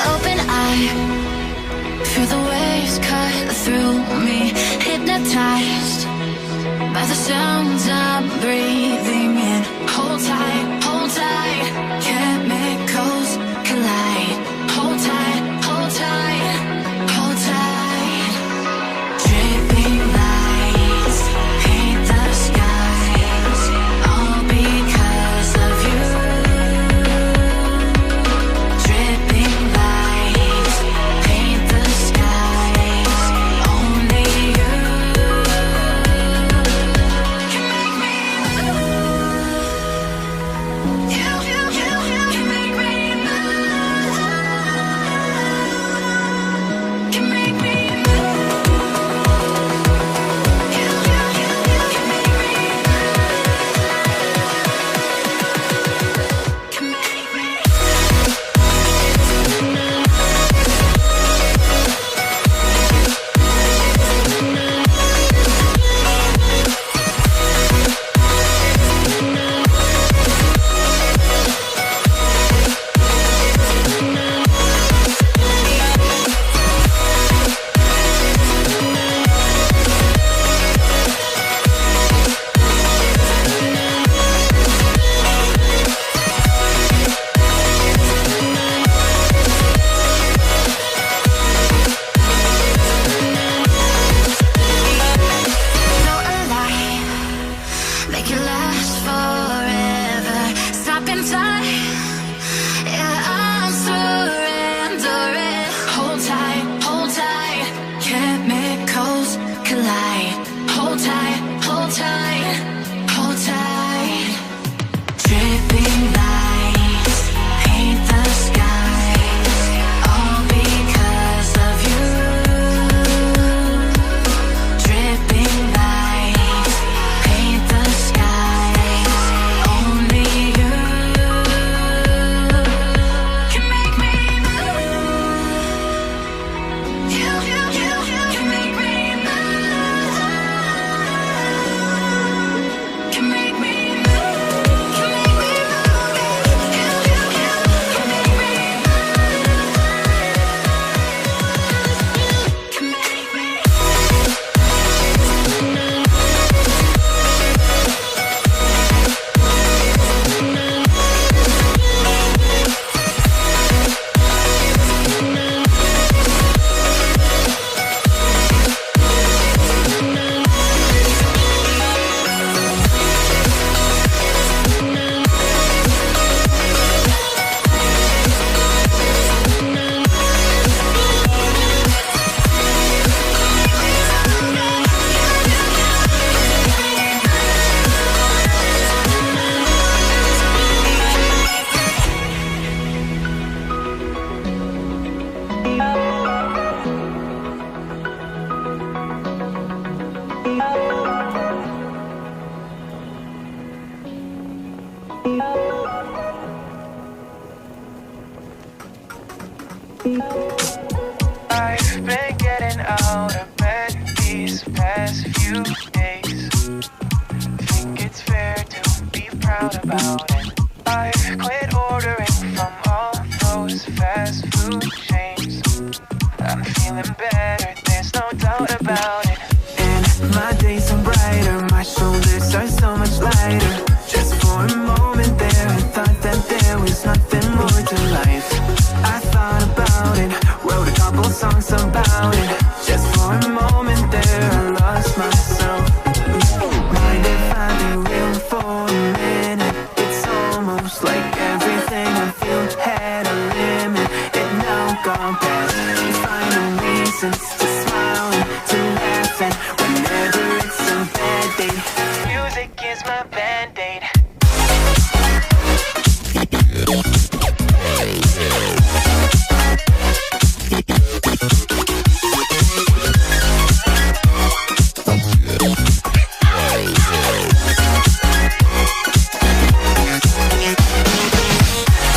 Open eye, feel the waves cut through me. Hypnotized by the sounds I'm breathing in. Hold tight, chemicals collide. Hold tight, hold tight, hold tight. Dripping lights paint the skies, all because of you. Dripping lights paint the skies, only you can make me move. You can make me move. Can make me move. You can make me move. Can make me. So alive, make it last forever. Stop in time, yeah, I'm surrendering. Hold tight, chemicals collide. Hold tight, hold tight, hold tight. Dripping lights paint the skies, all because of you. Dripping lights paint the skies, only you can make me move. You can make me move. Can make me move. Can make me move. You can make me move. Can make me.